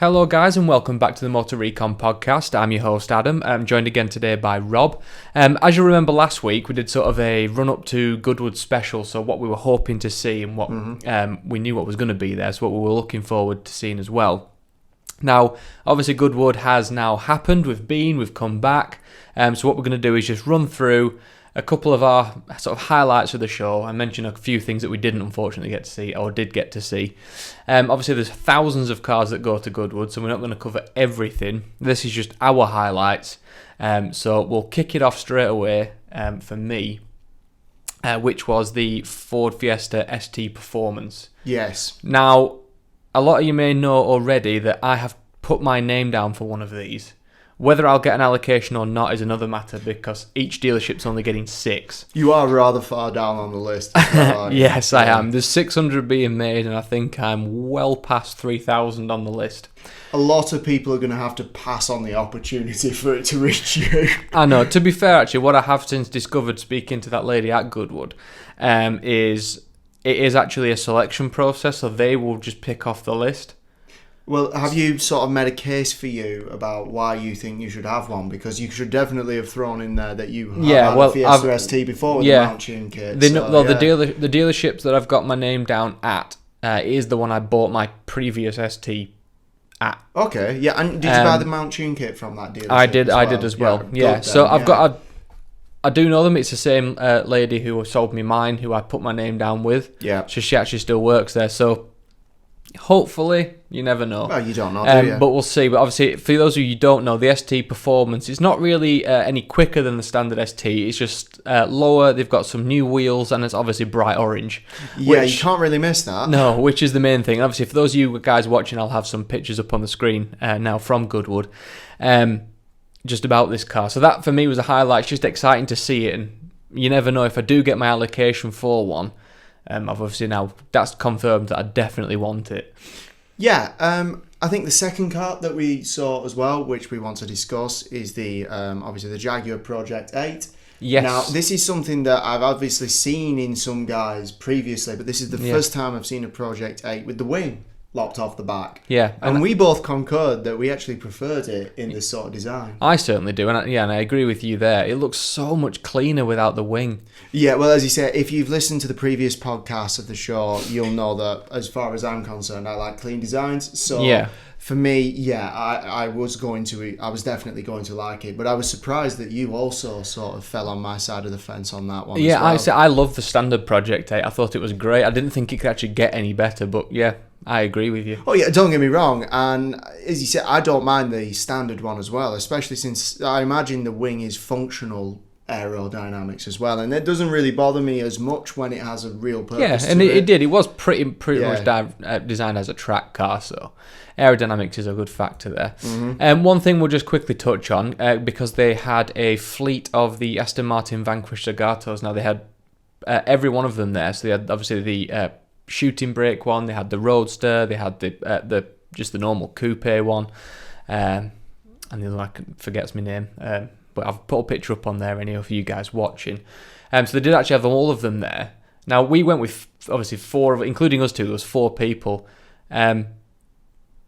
Hello guys and welcome back to the Motor Recon podcast. I'm your host Adam. I'm joined again today by Rob. As you remember last week we did sort of a run up to Goodwood special, so what we were hoping to see and what we knew what was going to be there, so what we were looking forward to seeing as well. Now obviously Goodwood has now happened, we've come back, so what we're going to do is just run through a couple of our sort of highlights of the show. I mentioned a few things that we didn't unfortunately get to see, or did get to see. Obviously there's thousands of cars that go to Goodwood, so we're not going to cover everything. This is just our highlights. So we'll kick it off straight away for me, which was the Ford Fiesta ST Performance. Yes. Now, a lot of you may know already that I have put my name down for one of these. Whether I'll get an allocation or not is another matter, because each dealership's only getting 6. You are rather far down on the list. Yes, I am. There's 600 being made, and I think I'm well past 3,000 on the list. A lot of people are going to have to pass on the opportunity for it to reach you. I know. To be fair, actually, what I have since discovered speaking to that lady at Goodwood is it is actually a selection process, so they will just pick off the list. Well, have you sort of made a case for you about why you think you should have one? Because you should definitely have thrown in there that you have had a Fiesta ST before with the mount tune kit. The dealerships that I've got my name down at is the one I bought my previous ST at. Okay, yeah, and did you buy the mount tune kit from that dealership? I did as well. Yeah, so I've got I do know them. It's the same lady who sold me mine, who I put my name down with. Yeah. So she actually still works there, so hopefully, you never know. Well, you don't know, do you? But we'll see. But obviously, for those of you who don't know, the ST Performance is not really any quicker than the standard ST. It's just lower. They've got some new wheels, and it's obviously bright orange. Yeah, you can't really miss that. No, which is the main thing. And obviously, for those of you guys watching, I'll have some pictures up on the screen now from Goodwood, just about this car. So that, for me, was a highlight. It's just exciting to see it, and you never know if I do get my allocation for one. Obviously now that's confirmed that I definitely want it. Yeah, I think the second car that we saw as well, which we want to discuss, is the obviously the Jaguar Project 8. Yes. Now, this is something that I've obviously seen in some guys previously, but this is the first time I've seen a Project 8 with the wing lopped off the back. Yeah. And we both concurred that we actually preferred it in this sort of design. I certainly do, and I agree with you there. It looks so much cleaner without the wing. Yeah, well, as you say, if you've listened to the previous podcasts of the show, you'll know that as far as I'm concerned, I like clean designs. So yeah. For me, I was definitely going to like it, but I was surprised that you also sort of fell on my side of the fence on that one. Yeah, as well. I love the standard Project 8. I thought it was great. I didn't think it could actually get any better, but yeah, I agree with you. Oh yeah, don't get me wrong, and as you said, I don't mind the standard one as well, especially since I imagine the wing is functional aerodynamics as well, and it doesn't really bother me as much when it has a real purpose. Yeah, and it did. It was pretty much designed as a track car, so aerodynamics is a good factor there. Mm-hmm. One thing we'll just quickly touch on, because they had a fleet of the Aston Martin Vanquish Zagatos. Now they had every one of them there, so they had obviously the shooting brake one, they had the Roadster, they had the just the normal coupe one, and the other one forgets my name. But I've put a picture up on there anyway for you guys watching. So they did actually have all of them there. Now, we went with, obviously, 4, including us two, there was 4 people.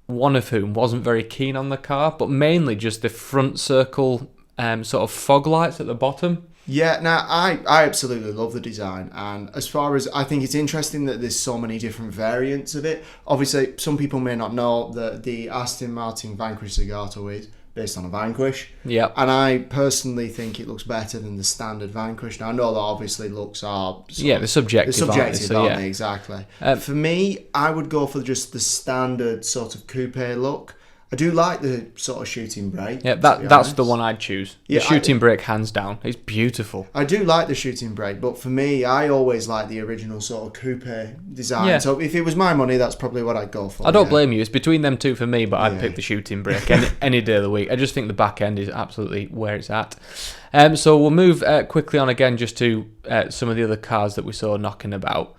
One of whom wasn't very keen on the car, but mainly just the front circle sort of fog lights at the bottom. Yeah, now, I absolutely love the design. And as far as, I think it's interesting that there's so many different variants of it. Obviously, some people may not know that the Aston Martin Vanquish Zagato is based on a Vanquish. Yeah. And I personally think it looks better than the standard Vanquish. Now, I know that obviously looks are... they're subjective, aren't they? Exactly. For me, I would go for just the standard sort of coupe look. I do like the sort of shooting brake. Yeah, that's the one I'd choose. The shooting brake, hands down. It's beautiful. I do like the shooting brake, but for me, I always like the original sort of coupe design. Yeah. So if it was my money, that's probably what I'd go for. I don't blame you. It's between them two for me, but I'd pick the shooting brake any day of the week. I just think the back end is absolutely where it's at. So we'll move quickly on again just to some of the other cars that we saw knocking about.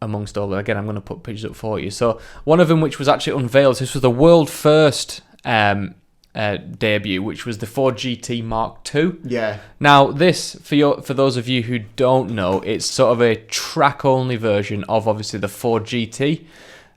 Amongst all again, I'm going to put pictures up for you. So one of them, which was actually unveiled, this was the world first debut, which was the Ford GT Mark II. Yeah. Now this, for those of you who don't know, it's sort of a track only version of obviously the Ford GT.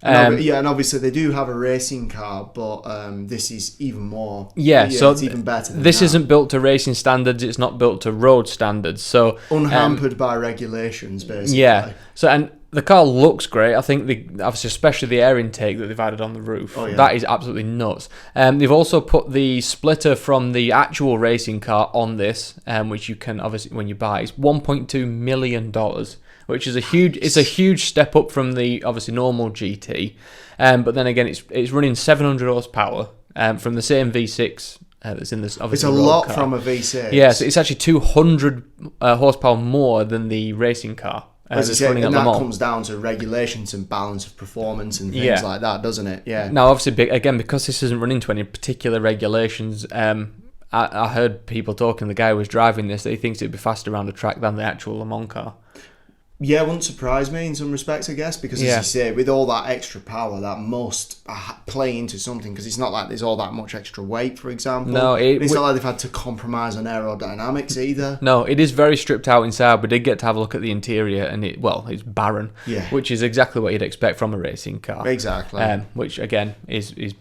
And obviously they do have a racing car, but this is even more. Yeah, so it's even better. This isn't built to racing standards. It's not built to road standards. So unhampered by regulations, basically. Yeah. So and the car looks great. I think obviously especially the air intake that they've added on the roof. Oh, yeah. That is absolutely nuts. They've also put the splitter from the actual racing car on this, which you can obviously when you buy. It's $1.2 million, which is a huge step up from the obviously normal GT. But then again, it's running 700 horsepower from the same V6. That's in this. Obviously, it's a lot car. From a V6. Yeah, so it's actually 200 horsepower more than the racing car. And that comes down to regulations and balance of performance and things like that, doesn't it? Yeah. Now, obviously, again, because this isn't running to any particular regulations, I heard people talking. The guy who was driving this, that he thinks it'd be faster around the track than the actual Le Mans car. Yeah, it wouldn't surprise me in some respects, I guess, because as you say, with all that extra power, that must play into something, because it's not like there's all that much extra weight, for example. No, it's not like they've had to compromise on aerodynamics either. No, it is very stripped out inside. We did get to have a look at the interior, and it's barren, which is exactly what you'd expect from a racing car. Exactly. Which, again, is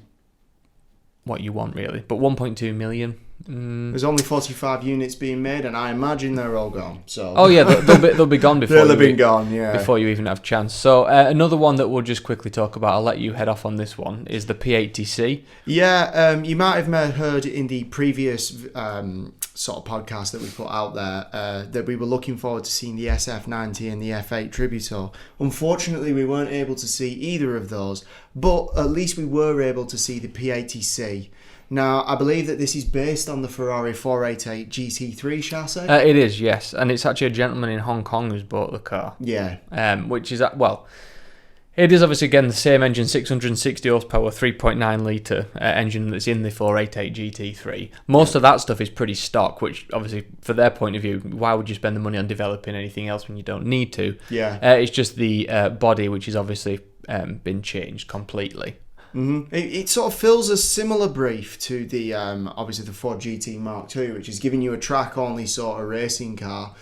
what you want, really. But 1.2 million... There's only 45 units being made, and I imagine they're all gone. So. Oh yeah, they'll be gone before before you even have a chance. So another one that we'll just quickly talk about. I'll let you head off on this one. Is the P80C? Yeah, you might have heard in the previous sort of podcast that we put out there that we were looking forward to seeing the SF90 and the F8 Tributo. Unfortunately, we weren't able to see either of those, but at least we were able to see the P80C. Now, I believe that this is based on the Ferrari 488 GT3 chassis. It is, yes. And it's actually a gentleman in Hong Kong who's bought the car. Yeah. Which is, it is obviously, again, the same engine, 660 horsepower, 3.9 litre engine that's in the 488 GT3. Most of that stuff is pretty stock, which, obviously, for their point of view, why would you spend the money on developing anything else when you don't need to? Yeah. It's just the body, which has obviously been changed completely. Mm-hmm. It sort of fills a similar brief to the obviously the Ford GT Mark II, which is giving you a track-only sort of racing car,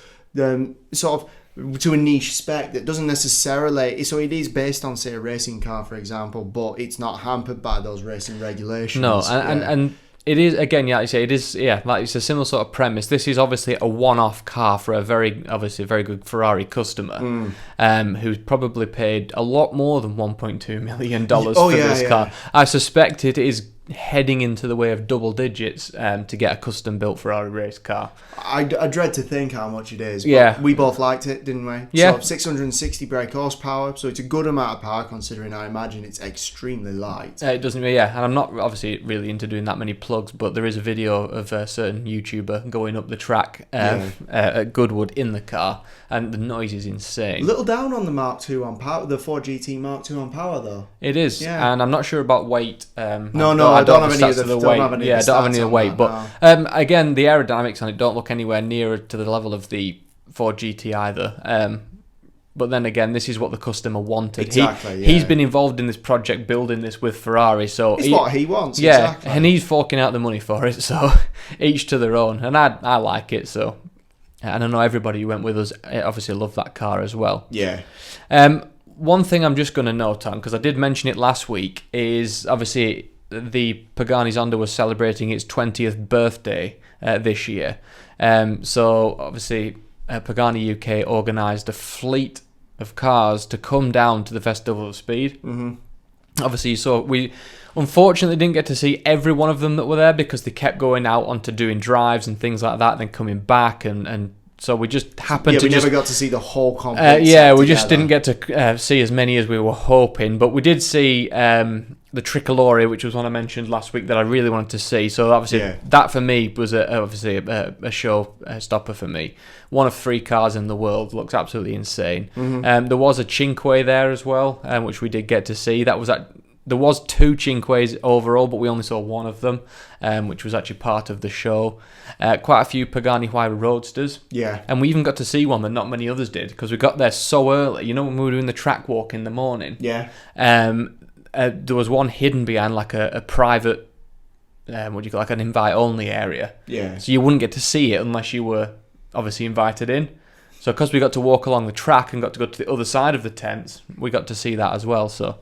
sort of to a niche spec that doesn't necessarily. So it is based on, say, a racing car, for example, but it's not hampered by those racing regulations. No, and it is, again, like you say, it is, like it's a similar sort of premise. This is obviously a one-off car for a very good Ferrari customer who's probably paid a lot more than $1.2 million for this car. I suspect it is heading into the way of double digits to get a custom-built Ferrari race car. I dread to think how much it is. But we both liked it, didn't we? Yeah. So 660 brake horsepower, so it's a good amount of power considering I imagine it's extremely light. It doesn't, and I'm not obviously really into doing that many plugs, but there is a video of a certain YouTuber going up the track at Goodwood in the car, and the noise is insane. A little down on the Mark II on power, the Ford GT Mark II on power though. It is, and I'm not sure about weight. I don't have any of the weight. I don't have any of the weight. But again, the aerodynamics on it don't look anywhere nearer to the level of the Ford GT either. But then again, this is what the customer wanted. Exactly. He's been involved in this project, building this with Ferrari. So it's what he wants. Yeah, exactly. And he's forking out the money for it. So each to their own. And I like it. So, and I know everybody who went with us obviously loved that car as well. Yeah. One thing I'm just going to note on, because I did mention it last week, is obviously the Pagani Zonda was celebrating its 20th birthday this year. So obviously Pagani UK organised a fleet of cars to come down to the Festival of Speed. Mm-hmm. Obviously, so we unfortunately didn't get to see every one of them that were there because they kept going out onto doing drives and things like that, then coming back and so we just happened to never got to see the whole complex. We just didn't get to see as many as we were hoping, but we did see the Tricolore, which was one I mentioned last week that I really wanted to see. So obviously that for me was obviously a show stopper for me. One of 3 cars in the world, looks absolutely insane. Mm-hmm. There was a Cinque there as well, which we did get to see. There was 2 Cinques overall, but we only saw one of them, which was actually part of the show. Quite a few Pagani Huayra Roadsters. Yeah. And we even got to see one that not many others did, because we got there so early. You know, when we were doing the track walk in the morning? Yeah. There was one hidden behind like a private, like an invite-only area. Yeah. So you wouldn't get to see it unless you were obviously invited in. So because we got to walk along the track and got to go to the other side of the tents, we got to see that as well. So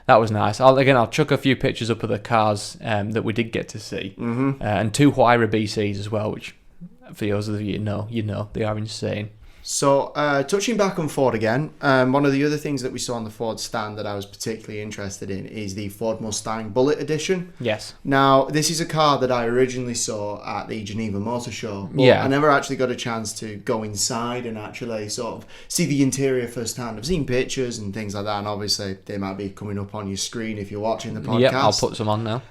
That was nice. I'll chuck a few pictures up of the cars that we did get to see. Mm-hmm. And 2 Huayra BCs as well, which for those of you you know, they are insane. So, touching back on Ford again, one of the other things that we saw on the Ford stand that I was particularly interested in is the Ford Mustang Bullet Edition. Yes. Now, this is a car that I originally saw at the Geneva Motor Show. But Yeah. I never actually got a chance to go inside and actually sort of see the interior firsthand. I've seen pictures and things like that, and obviously they might be coming up on your screen if you're watching the podcast. Yep, I'll put some on now.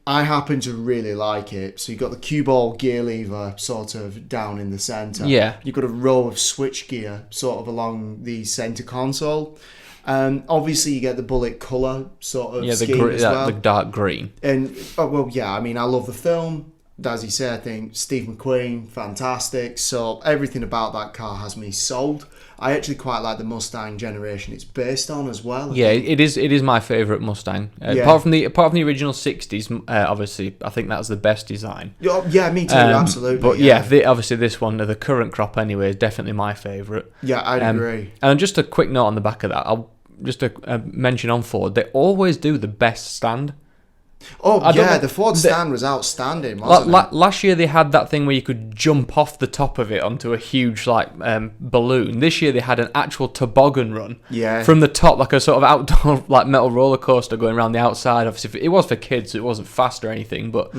I happen to really like it. So you've got the cue ball gear lever sort of down in the centre. Yeah. You've got a row of switch gear sort of along the centre console. Obviously you get the bullet colour sort of scheme as well. The dark green. And, I love the film. As you say, I think Steve McQueen, fantastic. So everything about that car has me sold. I actually quite like the Mustang generation it's based on as well. Yeah, it is my favourite Mustang. Apart from the original 60s, obviously, I think that's the best design. Yeah, me too, absolutely. But obviously this one, the current crop anyway, is definitely my favourite. Yeah, I'd agree. And just a quick note on the back of that, I'll just mention on Ford, they always do the best stand. The Ford stand was outstanding, wasn't it? Last year they had that thing where you could jump off the top of it onto a huge balloon. This year they had an actual toboggan run from the top, like a sort of outdoor metal roller coaster going around the outside. Obviously it was for kids, so it wasn't fast or anything, but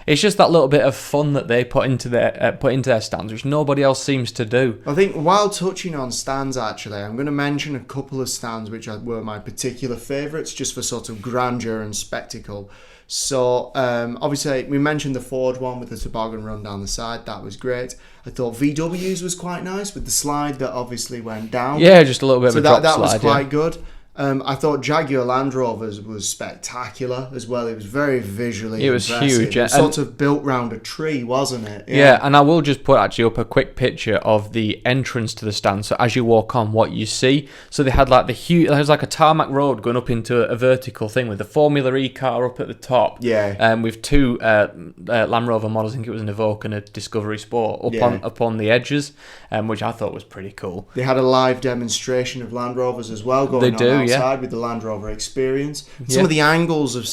it's just that little bit of fun that they put into their stands, which nobody else seems to do. I think while touching on stands, actually, I'm going to mention a couple of stands which were my particular favourites, just for sort of grandeur and spectacle. So, obviously, we mentioned the Ford one with the toboggan run down the side. That was great. I thought VW's was quite nice with the slide that obviously went down. Yeah, just a little bit of a drop slide. So that was quite good. I thought Jaguar Land Rovers was spectacular as well. It was very visually impressive. Huge. It was sort of built round a tree, wasn't it? Yeah, and I will just put actually up a quick picture of the entrance to the stand. So as you walk on, what you see. So they had there was like a tarmac road going up into a vertical thing with the Formula E car up at the top. Yeah. With 2 Land Rover models, I think it was an Evoque and a Discovery Sport up on the edges, which I thought was pretty cool. They had a live demonstration of Land Rovers as well going on outside with the Land Rover Experience. Some of the angles of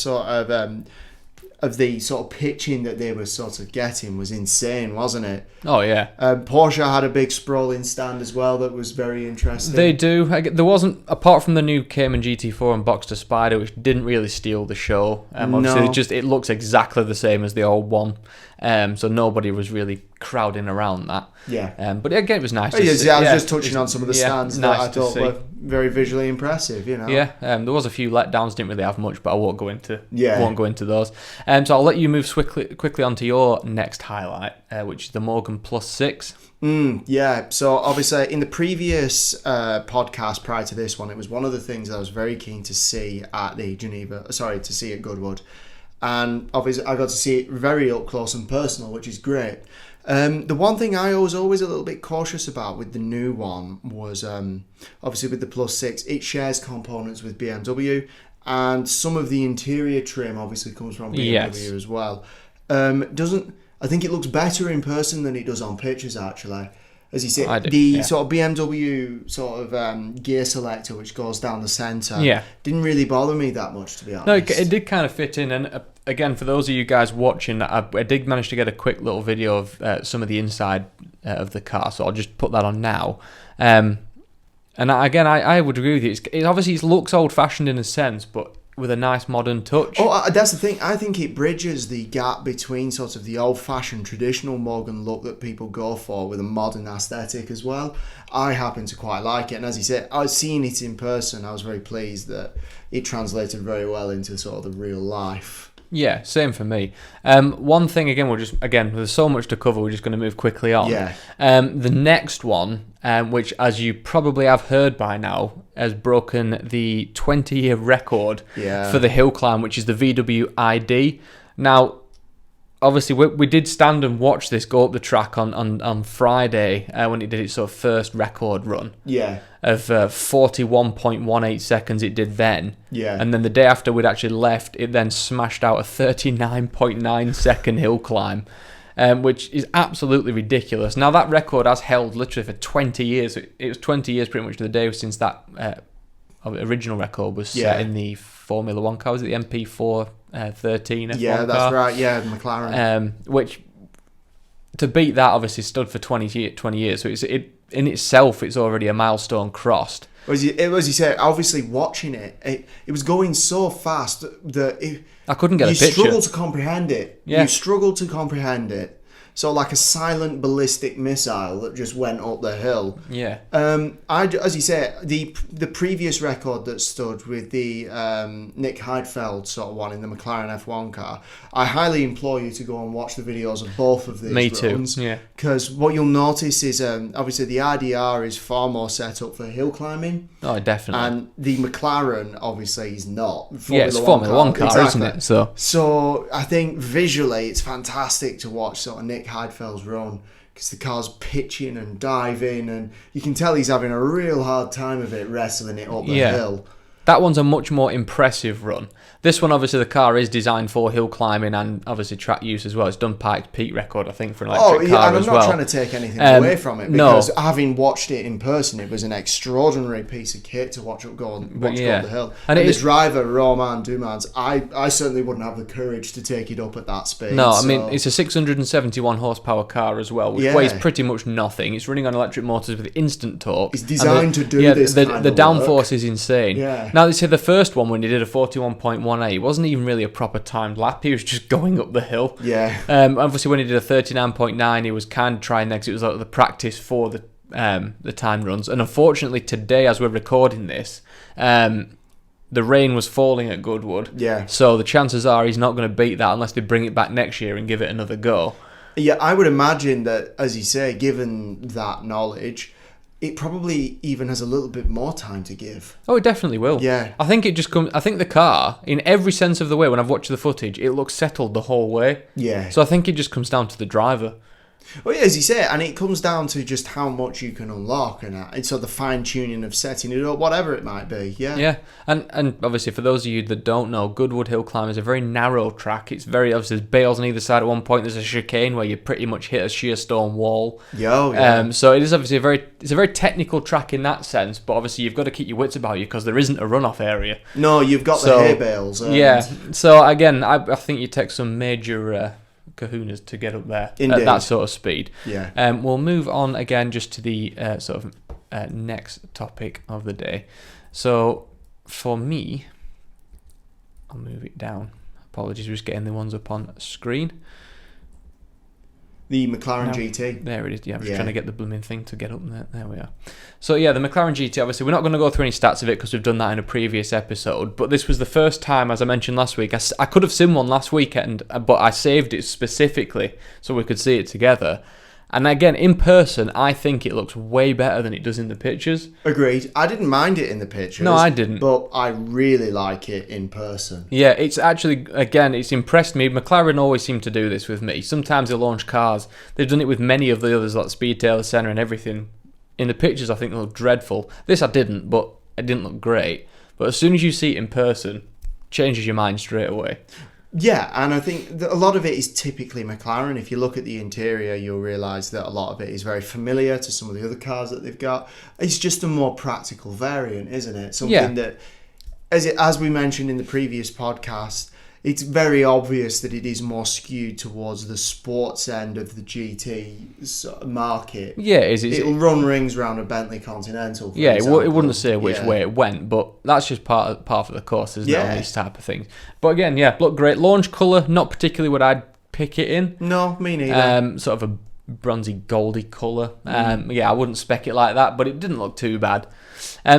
of the sort of pitching that they were sort of getting was insane, wasn't it? Oh yeah. Porsche had a big sprawling stand as well that was very interesting. They do. There wasn't, apart from the new Cayman GT4 and Boxster Spider, which didn't really steal the show. Obviously, it looks exactly the same as the old one. So nobody was really crowding around that. Yeah. But again, it was nice to see. I was just touching on some of the stands that I thought were very visually impressive, you know. Yeah. There was a few letdowns, didn't really have much, but I won't go into those. So I'll let you move quickly on to your next highlight, which is the Morgan Plus 6. So obviously in the previous podcast prior to this one, it was one of the things that I was very keen to see at at Goodwood. And obviously I got to see it very up close and personal, which is great. The one thing I was always a little bit cautious about with the new one was obviously with the Plus 6, it shares components with BMW, and some of the interior trim obviously comes from BMW as well. I think it looks better in person than it does on pictures, actually. As you say, sort of BMW sort of gear selector, which goes down the centre, didn't really bother me that much, to be honest. No, it did kind of fit in. And again, for those of you guys watching, I did manage to get a quick little video of some of the inside of the car, so I'll just put that on now. And again, I would agree with you. It obviously it looks old-fashioned in a sense, but with a nice modern touch. That's the thing. I think it bridges the gap between sort of the old-fashioned traditional Morgan look that people go for with a modern aesthetic as well. I happen to quite like it, and as you said, I've seen it in person. I was very pleased that it translated very well into sort of the real life. Yeah, same for me. One thing again, there's so much to cover. We're just going to move quickly on. Yeah. The next one, which as you probably have heard by now, has broken the 20-year record for the hill climb, which is the VW ID. Now, obviously, we did stand and watch this go up the track on Friday when it did its sort of first record run. Yeah. Of 41.18 seconds it did then. Yeah. And then the day after we'd actually left, it then smashed out a 39.9 second hill climb, which is absolutely ridiculous. Now, that record has held literally for 20 years. It was 20 years pretty much to the day since that original record was set in the Formula One car. Was it the MP4 13 F1 car? Yeah, that's right. Yeah, McLaren. Which, to beat that, obviously stood for 20 years. So it in itself, it's already a milestone crossed. As you say, obviously watching it was going so fast that I couldn't get a picture. You struggle to comprehend it. Yeah. You struggle to comprehend it. So like a silent ballistic missile that just went up the hill. Yeah. As you say, the previous record that stood with the Nick Heidfeld sort of one in the McLaren F1 car, I highly implore you to go and watch the videos of both of these Me too, runs. yeah. Because what you'll notice is obviously the IDR is far more set up for hill climbing. Oh, definitely. And the McLaren obviously is not. It's Formula One car, exactly. Isn't it? So I think visually it's fantastic to watch sort of Nick Heidfeld's run, because the car's pitching and diving, and you can tell he's having a real hard time of it wrestling it up the hill. That one's a much more impressive run. This one, obviously, the car is designed for hill climbing and obviously track use as well. It's done Pike's peak record, I think, for an electric car and as I'm well. not trying to take anything away from it, because no. having watched it in person, it was an extraordinary piece of kit to watch go up the hill. And the driver, Romain Dumans, I certainly wouldn't have the courage to take it up at that speed. No, I mean, it's a 671 horsepower car as well, which weighs pretty much nothing. It's running on electric motors with instant torque. It's designed to do this kind of The downforce work. is insane. Yeah. Now, they say the first one, when he did a 41.18, it wasn't even really a proper timed lap. He was just going up the hill. Yeah. Obviously, when he did a 39.9, he was kind of trying that because it was like the practice for the time runs. And unfortunately, today, as we're recording this, the rain was falling at Goodwood. Yeah. So the chances are he's not going to beat that unless they bring it back next year and give it another go. Yeah, I would imagine that, as you say, given that knowledge, it probably even has a little bit more time to give. Oh, it definitely will. Yeah. I think it just comes. I think the car, in every sense of the way, when I've watched the footage, it looks settled the whole way. Yeah. So I think it just comes down to the driver. Well, yeah, as you say, and it comes down to just how much you can unlock and so the fine tuning of setting it up, whatever it might be. Yeah. Yeah, and obviously for those of you that don't know, Goodwood Hill Climb is a very narrow track. It's very obviously there's bales on either side. At one point, there's a chicane where you pretty much hit a sheer stone wall. Yeah. So it is obviously a very technical track in that sense. But obviously you've got to keep your wits about you because there isn't a runoff area. No, you've got the hay bales. Yeah. So again, I think you take some major kahunas to get up there at that sort of speed. Yeah. We'll move on again just to the sort of next topic of the day. So for me, I'll move it down. Apologies, we're just getting the ones up on screen. The McLaren GT. There it is. Yeah, I'm just trying to get the blooming thing to get up there. There we are. So yeah, the McLaren GT, obviously, we're not going to go through any stats of it because we've done that in a previous episode, but this was the first time, as I mentioned last week, I could have seen one last weekend, but I saved it specifically so we could see it together. And again, in person, I think it looks way better than it does in the pictures. Agreed. I didn't mind it in the pictures. No, I didn't. But I really like it in person. Yeah, it's actually, again, it's impressed me. McLaren always seem to do this with me. Sometimes they launch cars. They've done it with many of the others, like Speedtail, Senna and everything. In the pictures, I think they look dreadful. This I didn't, but it didn't look great. But as soon as you see it in person, changes your mind straight away. Yeah, and I think that a lot of it is typically McLaren. If you look at the interior, you'll realise that a lot of it is very familiar to some of the other cars that they've got. It's just a more practical variant, isn't it? Something that, as we mentioned in the previous podcast, it's very obvious that it is more skewed towards the sports end of the GT market. Yeah, it'll run rings around a Bentley Continental. For example. It wouldn't say which way it went, but that's just part of the course, isn't it, on these type of things. But again, look great. Launch colour, not particularly what I'd pick it in. No, me neither. Sort of a bronzy goldy colour. I wouldn't spec it like that, but it didn't look too bad.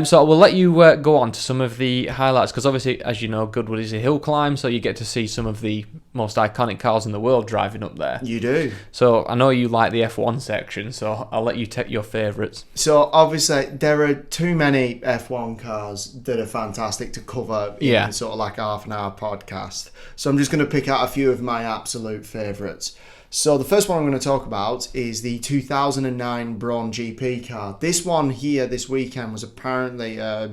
So we'll let you go on to some of the highlights, because obviously, as you know, Goodwood is a hill climb, so you get to see some of the most iconic cars in the world driving up there. You do. So I know you like the F1 section, so I'll let you take your favourites. So obviously, there are too many F1 cars that are fantastic to cover in sort of like a half an hour podcast. So I'm just going to pick out a few of my absolute favourites. So the first one I'm going to talk about is the 2009 Braun GP car. This one here this weekend was apparently, I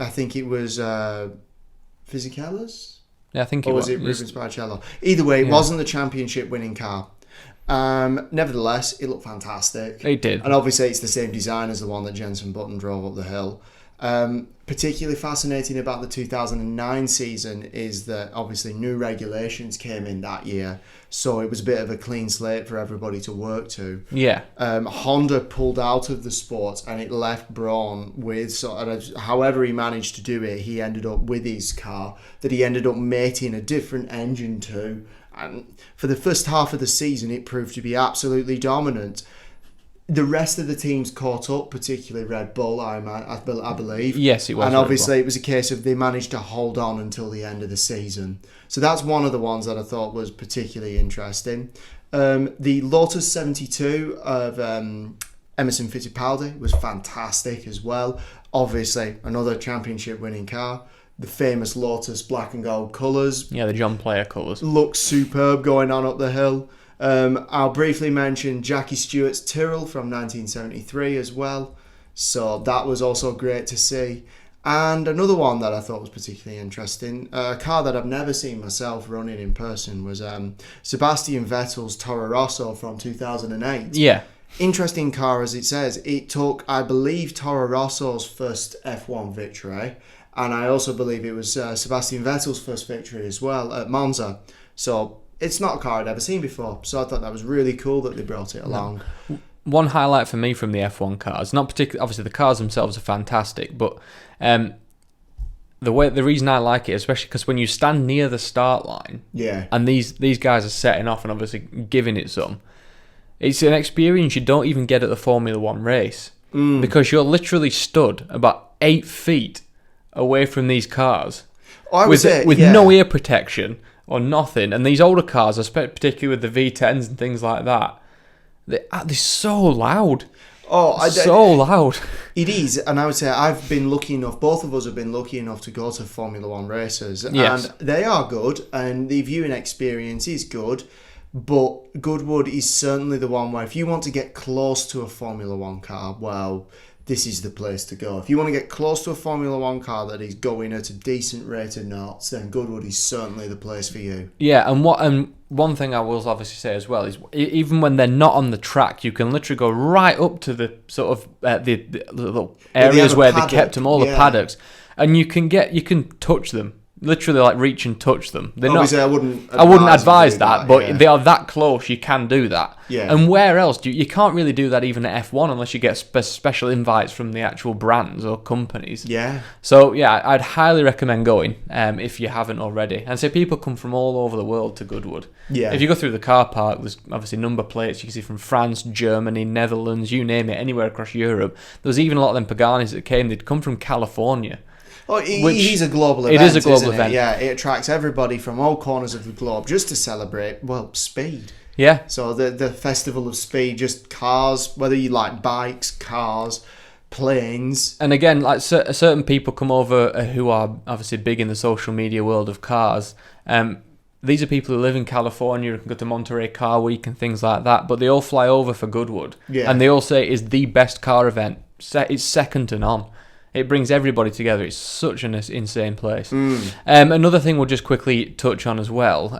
think it was Fisichella's? Yeah, I think it was. Or was it Rubens Barrichello? Either way, it wasn't the championship winning car. Nevertheless, it looked fantastic. It did. And obviously it's the same design as the one that Jenson Button drove up the hill. Particularly fascinating about the 2009 season is that obviously new regulations came in that year, so it was a bit of a clean slate for everybody to work to. Yeah. Honda pulled out of the sport and it left Braun with, however he managed to do it, he ended up with his car that he ended up mating a different engine to. And for the first half of the season, it proved to be absolutely dominant. The rest of the teams caught up, particularly Red Bull, I believe. Yes, it was. And obviously it was a case of they managed to hold on until the end of the season. So that's one of the ones that I thought was particularly interesting. The Lotus 72 of Emerson Fittipaldi was fantastic as well. Obviously, another championship winning car. The famous Lotus black and gold colours. Yeah, the John Player colours. Looks superb going on up the hill. I'll briefly mention Jackie Stewart's Tyrrell from 1973 as well. So that was also great to see. And another one that I thought was particularly interesting, a car that I've never seen myself running in person, was Sebastian Vettel's Toro Rosso from 2008. Yeah. Interesting car, as it says. It took, I believe, Toro Rosso's first F1 victory. And I also believe it was Sebastian Vettel's first victory as well at Monza. So it's not a car I'd ever seen before. So I thought that was really cool that they brought it along. One highlight for me from the F1 cars, not particularly, obviously the cars themselves are fantastic, but the reason I like it, especially because when you stand near the start line, yeah, and these guys are setting off and obviously giving it some, it's an experience you don't even get at the Formula One race, because you're literally stood about 8 feet away from these cars with no ear protection or nothing, and these older cars, particularly with the V10s and things like that, they're so loud. So loud. It is, and I would say I've been lucky enough, both of us have been lucky enough to go to Formula One races, yes, and they are good, and the viewing experience is good, but Goodwood is certainly the one where if you want to get close to a Formula One car, well, this is the place to go. If you want to get close to a Formula One car that is going at a decent rate of knots, then Goodwood is certainly the place for you. Yeah, and one thing I will obviously say as well is even when they're not on the track, you can literally go right up to the sort of the little areas where they kept them, all the paddocks, and you can touch them. Literally, like, reach and touch them. Obviously, I wouldn't advise that, but they are that close. You can do that. Yeah. And where else you can't really do that even at F1 unless you get special invites from the actual brands or companies. Yeah. So yeah, I'd highly recommend going if you haven't already. And so people come from all over the world to Goodwood. Yeah. If you go through the car park, there's obviously number plates you can see from France, Germany, Netherlands, you name it, anywhere across Europe. There's even a lot of them Paganis that came. They'd come from California. Oh, it is a global event. It is a global event. Yeah, it attracts everybody from all corners of the globe just to celebrate, well, speed. Yeah. So the festival of speed, just cars, whether you like bikes, cars, planes. And again, like certain people come over who are obviously big in the social media world of cars. These are people who live in California, who can go to Monterey Car Week and things like that, but they all fly over for Goodwood. Yeah. And they all say it is the best car event. It's second to none. It brings everybody together. It's such an insane place. Another thing we'll just quickly touch on as well.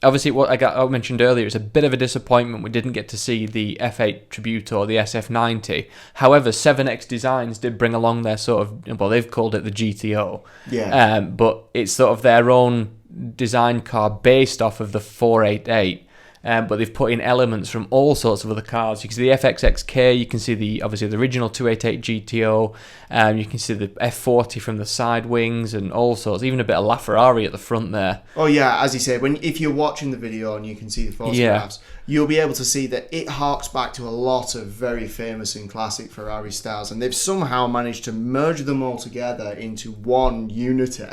Obviously, what I mentioned earlier, it's a bit of a disappointment we didn't get to see the F8 Tribute or the SF90. However, 7X Designs did bring along their sort of, well, they've called it the GTO. Yeah. But it's sort of their own design car based off of the 488. But they've put in elements from all sorts of other cars. You can see the FXXK, you can see the original 288 GTO, you can see the F40 from the side wings and all sorts, even a bit of LaFerrari at the front there. Oh yeah, as you say, if you're watching the video and you can see the photographs, you'll be able to see that it harks back to a lot of very famous and classic Ferrari styles, and they've somehow managed to merge them all together into one unity,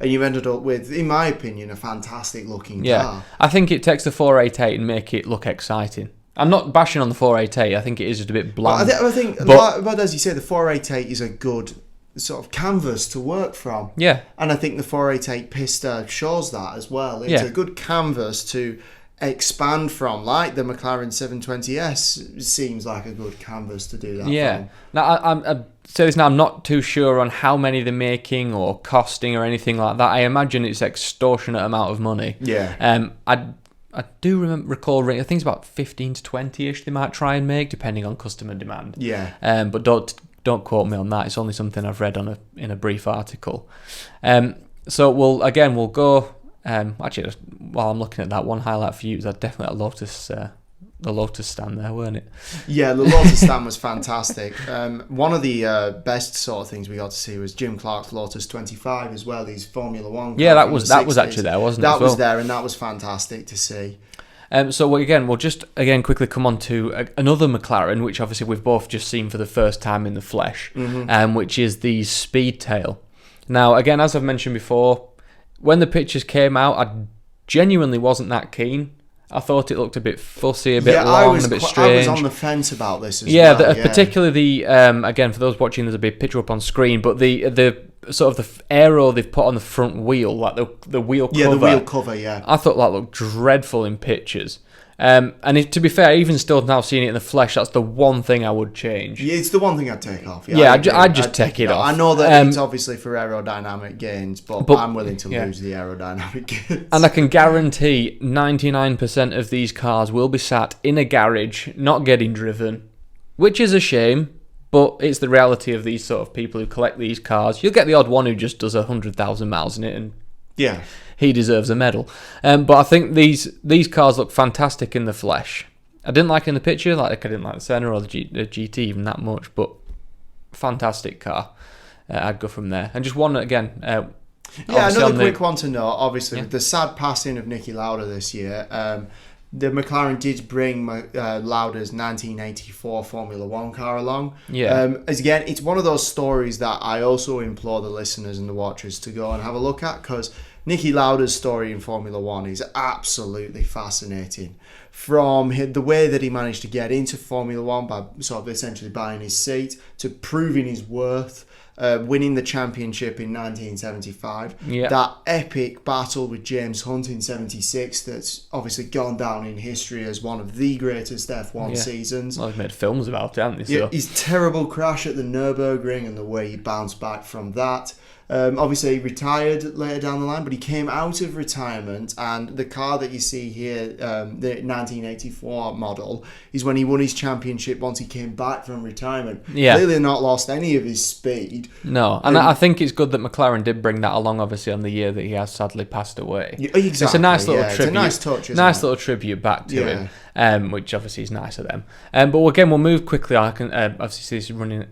and you've ended up with, in my opinion, a fantastic looking car. I think it takes the 488 and make it look exciting. I'm not bashing on the 488. I think it is just a bit bland. But as you say, the 488 is a good sort of canvas to work from. Yeah. And I think the 488 Pista shows that as well. It's a good canvas to expand from, like the McLaren 720S seems like a good canvas to do that from. Now, I say this now, I'm not too sure on how many they're making or costing or anything like that. I imagine it's extortionate amount of money. Yeah. I do recall, I think it's about 15 to 20-ish they might try and make, depending on customer demand. Yeah. But don't don't quote me on that. It's only something I've read in a brief article. So we'll go. Actually, while I'm looking at that, one highlight for you is definitely the Lotus stand there, weren't it? Yeah, the Lotus stand was fantastic. One of the best sort of things we got to see was Jim Clark's Lotus 25 as well. His Formula One. Yeah, that was actually there, wasn't it? That was there, and that was fantastic to see. So we'll just quickly come on to another McLaren, which obviously we've both just seen for the first time in the flesh, which is the Speedtail. Now, again, as I've mentioned before, when the pictures came out, I genuinely wasn't that keen. I thought it looked a bit fussy, a bit long, a bit strange. I was on the fence about this as well. Particularly the again, for those watching, there's a big picture up on screen, but the sort of the aero they've put on the front wheel, like the wheel cover. Yeah, the wheel cover, yeah. I thought that looked dreadful in pictures. To be fair, even still now seeing it in the flesh, that's the one thing I would change. Yeah, it's the one thing I'd take off. I'd just take it off. I know that it's obviously for aerodynamic gains, but I'm willing to lose the aerodynamic gains. And I can guarantee 99% of these cars will be sat in a garage, not getting driven, which is a shame, but it's the reality of these sort of people who collect these cars. You'll get the odd one who just does 100,000 miles in it, and he deserves a medal. But I think these cars look fantastic in the flesh. I didn't like it in the picture, like I didn't like the Senna or the GT even that much, but fantastic car. I'd go from there. And just one again. Another quick one to note. Obviously, with the sad passing of Niki Lauda this year, the McLaren did bring Lauda's 1984 Formula One car along. Again, it's one of those stories that I also implore the listeners and the watchers to go and have a look at, because Niki Lauda's story in Formula One is absolutely fascinating. From the way that he managed to get into Formula One by sort of essentially buying his seat, to proving his worth, winning the championship in 1975. That epic battle with James Hunt in 76 that's obviously gone down in history as one of the greatest F1 seasons. Well, they've made films about it, haven't they? His terrible crash at the Nürburgring and the way he bounced back from that. Obviously, he retired later down the line, but he came out of retirement, and the car that you see here, the 1984 model, is when he won his championship once he came back from retirement. Clearly not lost any of his speed. No, and I think it's good that McLaren did bring that along, obviously, on the year that he has sadly passed away. Exactly. It's a nice little tribute. It's a nice touch, little tribute back to him, which obviously is nice of them. But again, we'll move quickly. I can obviously this is running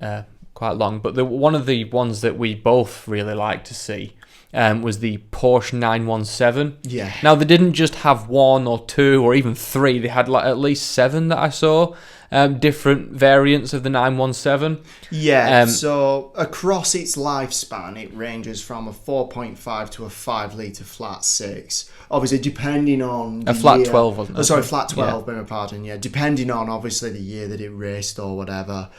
quite long, but one of the ones that we both really like to see was the Porsche 917. Now, they didn't just have one or two or even three. They had like at least 7 that I saw, different variants of the 917. So across its lifespan, it ranges from a 4.5 to a 5 litre flat 6. Obviously, depending on the flat year. 12, wasn't it? Flat 12, beg your pardon. Depending on obviously the year that it raced or whatever.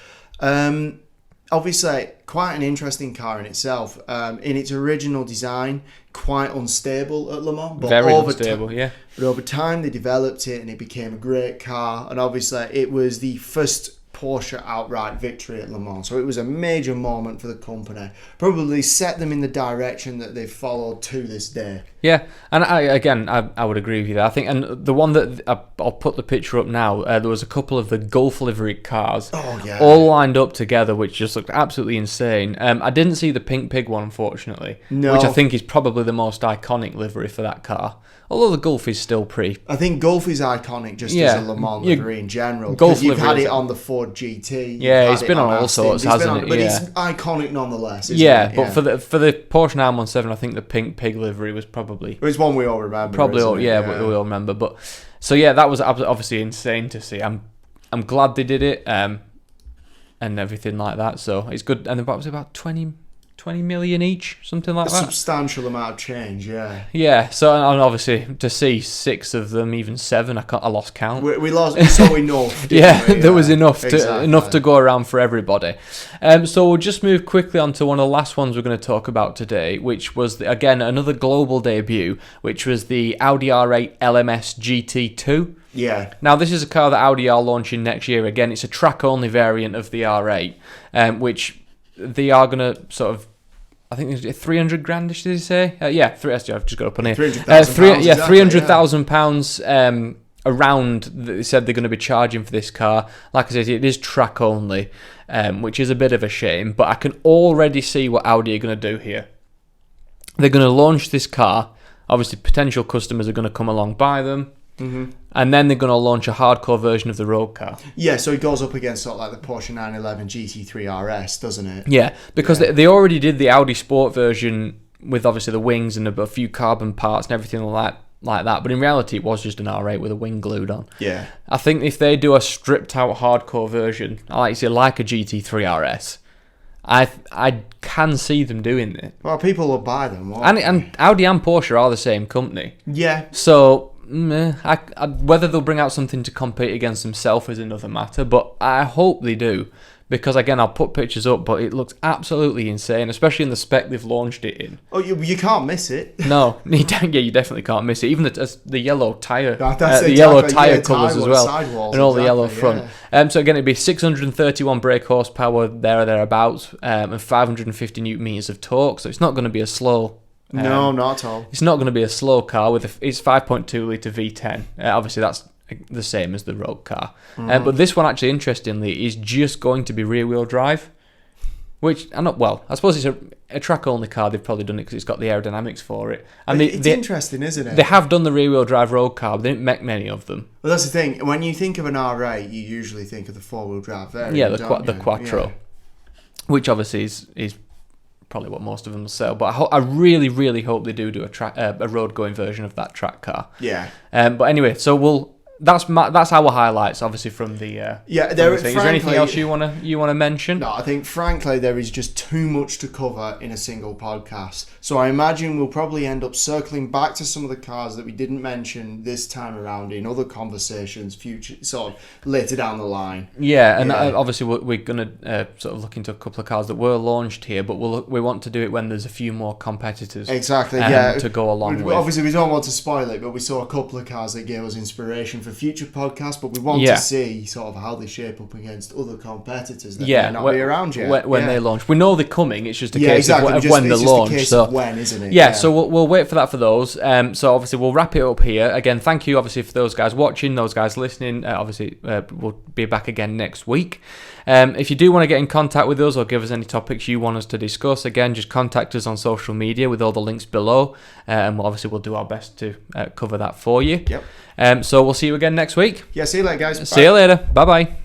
Obviously, quite an interesting car in itself. In its original design, quite unstable at Le Mans. But very unstable, But over time, they developed it and it became a great car. And obviously, it was the first Porsche outright victory at Le Mans. So it was a major moment for the company. Probably set them in the direction that they've followed to this day. Yeah, and I would agree with you there. I think, and the one that I'll put the picture up now, there was a couple of the Gulf livery cars all lined up together, which just looked absolutely insane. I didn't see the Pink Pig one, unfortunately, which I think is probably the most iconic livery for that car. Although the Gulf is still pretty... I think Gulf is iconic just as a Le Mans livery in general. Because you've had it on the Ford GT. It's been on all sorts, hasn't it? But it's iconic nonetheless, but for the Porsche 917, I think the Pink Pig livery was probably... It's one we all remember. But we all remember. But so that was obviously insane to see. I'm glad they did it and everything like that. So it's good. And it was about 20 million each, something like that. A substantial amount of change, Yeah, so and obviously to see 6 of them, even 7, I lost count. We saw enough. There was enough to go around for everybody. So we'll just move quickly on to one of the last ones we're going to talk about today, which was again another global debut, which was the Audi R8 LMS GT2. Now, this is a car that Audi are launching next year. Again, it's a track-only variant of the R8, which they are going to sort of, I think it's 300 grandish, did he say? I've just got up on here. £300,000. £300,000 around, they said they're going to be charging for this car. Like I said, it is track only, which is a bit of a shame, but I can already see what Audi are going to do here. They're going to launch this car. Obviously, potential customers are going to come along, buy them, and then they're going to launch a hardcore version of the road car. Yeah, so it goes up against sort of like the Porsche 911 GT3 RS, doesn't it? Yeah, because they already did the Audi Sport version with obviously the wings and a few carbon parts and everything like that. But in reality, it was just an R8 with a wing glued on. Yeah. I think if they do a stripped out hardcore version, like a GT3 RS, I can see them doing it. Well, people will buy them, and Audi and Porsche are the same company. Yeah. So whether they'll bring out something to compete against themselves is another matter, but I hope they do. Because, again, I'll put pictures up, but it looks absolutely insane, especially in the spec they've launched it in. Oh, you can't miss it. No, you definitely can't miss it. Even the yellow tyre, yellow tyre colours as well, and all the yellow front. Yeah. So, again, it'd be 631 brake horsepower there or thereabouts, and 550 newton meters of torque, so it's not going to be a slow... no, not at all. It's not going to be a slow car. It's 5.2 litre V10. Obviously, that's the same as the road car. But this one, actually, interestingly, is just going to be rear-wheel drive, which, I suppose it's a track-only car. They've probably done it because it's got the aerodynamics for it. And it's interesting, isn't it? They have done the rear-wheel drive road car, but they didn't make many of them. Well, that's the thing. When you think of an R8, you usually think of the four-wheel drive variant, yeah, the Quattro, which obviously is probably what most of them will sell. But I really, really hope they do a road-going version of that track car. Yeah. But anyway, so that's our highlights, obviously, from the is there anything else you want to mention? No, I think frankly there is just too much to cover in a single podcast. So I imagine we'll probably end up circling back to some of the cars that we didn't mention this time around in other conversations, future sort of later down the line. Yeah, and obviously we're going to sort of look into a couple of cars that were launched here, but we want to do it when there's a few more competitors. Exactly. To go along with. Obviously, we don't want to spoil it, but we saw a couple of cars that gave us inspiration for future podcasts, but we want to see sort of how they shape up against other competitors that may not be around yet. When they launch. We know they're coming, it's just a case of when they launch. So when, isn't it? Yeah, so we'll wait for that for those. So obviously we'll wrap it up here. Again, thank you obviously for those guys watching, those guys listening. Obviously we'll be back again next week. If you do want to get in contact with us or give us any topics you want us to discuss, again, just contact us on social media with all the links below, and we'll do our best to cover that for you. Yep. So we'll see you again next week. Yeah, see you later, guys. See you later. Bye-bye.